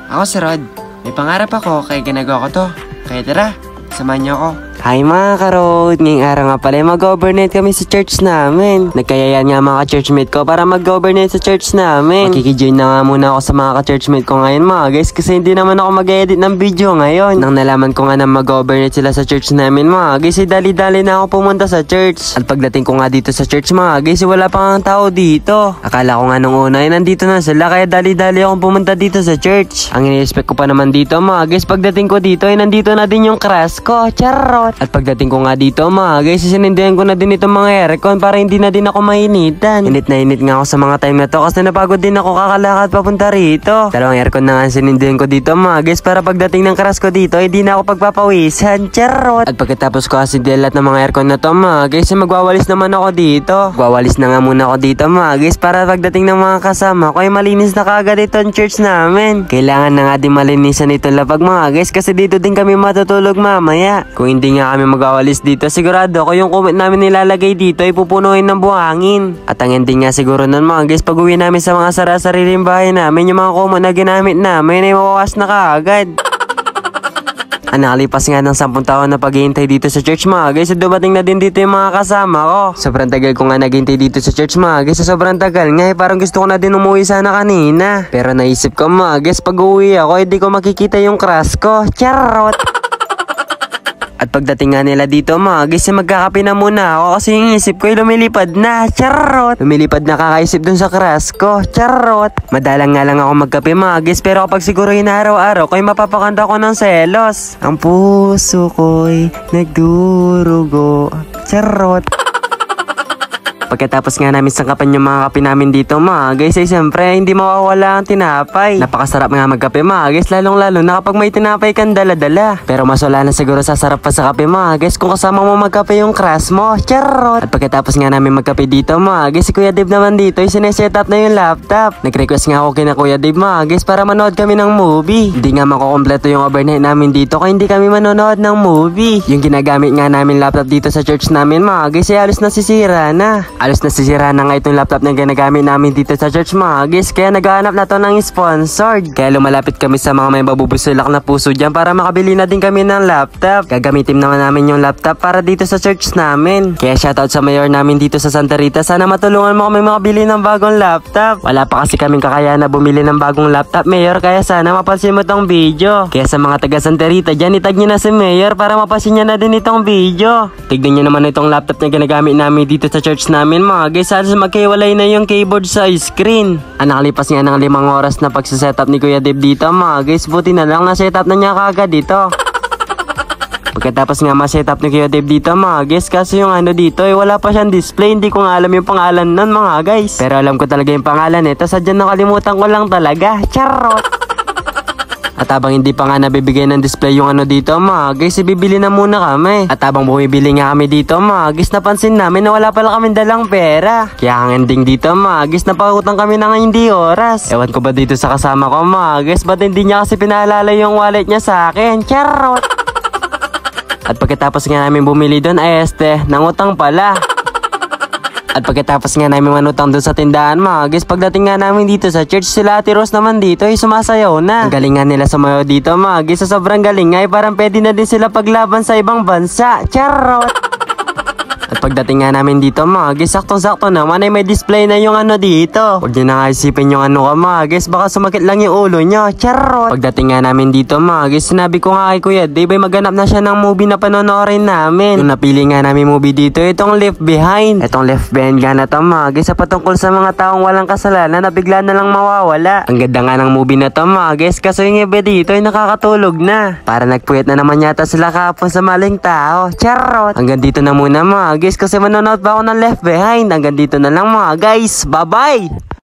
Ako si Rod. May pangarap ako kaya ginagawa ko to. Kaya tara, samahan niyo ako. Hi mga ka-Road! Ngayong araw nga pala mag-overnight kami sa church namin. Nagkayayan nga mga ka-churchmate ko para mag-overnight sa church namin. Makikijoin na nga muna ako sa mga ka-churchmate ko ngayon mga guys, kasi hindi naman ako mag-edit ng video ngayon. Nang nalaman ko nga na mag-overnight sila sa church namin mga guys, dali-dali na ako pumunta sa church. At pagdating ko nga dito sa church mga guys, wala pa nga tao dito. Akala ko nga nung una ay nandito na sila, kaya dali-dali akong pumunta dito sa church. Ang ini-expect ko pa naman dito mga guys, pagdating ko dito ay nandito na din yung crush ko. Charot! At pagdating ko nga dito mga guys, sinindihan ko na din itong mga aircon para hindi na din ako mainitan. Init na init nga ako sa mga time na to kasi napagod din ako kakalakad papunta rito. Dalawang aircon na nga sinindihan ko dito mga guys para pagdating ng crush ko dito ay di na ako pagpapawisan. Charot! At pagkatapos ko kasi lahat ng mga aircon na to mga guys, magwawalis naman ako dito. Magwawalis na nga muna ako dito mga guys para pagdating ng mga kasama ko ay malinis na kagad itong church namin. Kailangan na nga din malinisan itong lapag mga guys kasi dito din kami matutulog mamaya. Kung hindi nga kami magawalis dito, sigurado ko yung comment namin nilalagay dito ay pupunuin ng buhangin. At ang ending nga siguro nun mga guys, pag uwi namin sa mga sarasariling bahay namin, yung mga comment na ginamit namin ay mawawas na kaagad. Nakalipas nga ng 10 taon na paghihintay dito sa church mga guys, dumating na din dito yung mga kasama ko. Sobrang tagal ko nga naghihintay dito sa church mga guys, sobrang tagal nga parang gusto ko na din umuwi sana kanina. Pero naisip ko mga guys, pag uwi ako hindi ko makikita yung crush ko. Charot! At pagdating nga nila dito mga guys, magkakape na muna ako kasi yung isip ko ay lumilipad na. Charot! Lumilipad na kakaisip dun sa crush ko. Charot! Madalang nga lang ako magkape mga guys, pero kapag siguro araw-araw ko'y mapapakanta ko ng selos. Ang puso ko'y nagdurugo. Charot! Pagkatapos nga namin sangkapan yung mga kape namin dito mga guys, ay siyempre hindi mawawala ang tinapay. Napakasarap nga magkape mga guys, lalong lalo na kapag may tinapay kang dala-dala. Pero mas wala na siguro sasarap pa sa kape mga guys kung kasama mo magkape yung crush mo. Charot! At pagkatapos nga namin magkape dito mga guys, si Kuya Dave naman dito ay sineset up na yung laptop. Nag-request nga ako kina Kuya Dave mga guys para manood kami ng movie. Hindi nga makukompleto yung overnight namin dito kaya hindi kami manonood ng movie. Yung ginagamit nga namin laptop dito sa church namin mga guys ay halos nasisira na. Alos nasisira na nga itong laptop na ginagamit namin dito sa church mga guys, kaya naghahanap na to ng sponsored. Kaya lumalapit kami sa mga may mabubusulak na puso dyan para makabili na din kami ng laptop. Gagamitin naman namin yung laptop para dito sa church namin. Kaya shoutout sa mayor namin dito sa Santa Rita, sana matulungan mo kami makabili ng bagong laptop. Wala pa kasi kaming kakayahan na bumili ng bagong laptop mayor, kaya sana mapansin mo tong video. Kaya sa mga taga Santa Rita dyan, itag nyo na si mayor para mapansin niya na din itong video. Tignan nyo naman itong laptop na ginagamit namin dito sa church namin mga guys, halos magkaiwalay na yung keyboard sa screen. Nakalipas nga ng 5 oras na pagsisetup ni Kuya Dave dito mga guys, buti na lang na setup na niya kagad dito. Pagkatapos nga ma-setup ni Kuya Dave dito mga guys, kasi yung ano dito ay wala pa siyang display, hindi ko nga alam yung pangalan nun mga guys. Pero alam ko talaga yung pangalan nito, sadya nakalimutan ko lang talaga. Charot! At habang hindi pa nga nabibigay ng display yung ano dito mga guys, bibili na muna kami. At habang bumibili nga kami dito mga guys, napansin namin na wala pala kami dalang pera. Kaya ang ending dito mga guys, napakutang kami ng hindi oras. Ewan ko ba dito sa kasama ko mga guys, ba't hindi niya kasi pinaalala yung wallet niya sa akin. Charot! At pagkatapos nga namin bumili doon ay nangutang pala. At pagkatapos nga namin manutang doon sa tindahan mga guys, pagdating nga namin dito sa church, sila Ate Rose naman dito ay sumasayaw na. Ang galing nga nila sumayaw dito mga guys, sa sobrang galing nga ay parang pwede na din sila paglaban sa ibang bansa. Charot! At pagdating nga namin dito mga guys, saktong-sakto naman ay may display na yung ano dito. Huwag nyo na nga isipin yung ano ka mga guys, baka sumakit lang yung ulo nyo. Charot! Pagdating nga namin dito mga guys, sinabi ko nga kay Kuya Dave ay maghanap na siya ng movie na panonoorin namin. Yung napili nga namin movie dito, itong Left Behind. Itong Left Behind nga na to mga guys, sa patungkol sa mga taong walang kasalanan na bigla na lang mawawala. Ang ganda nga ng movie na to mga guys, kaso yung iba dito ay nakakatulog na. Para nagpuyat na naman yata sila kapon sa maling tao. Charot! Hanggang dito na muna mga guys, kasi manonood pa ako ng Left Behind. Hanggang dito na lang mga guys. Bye-bye!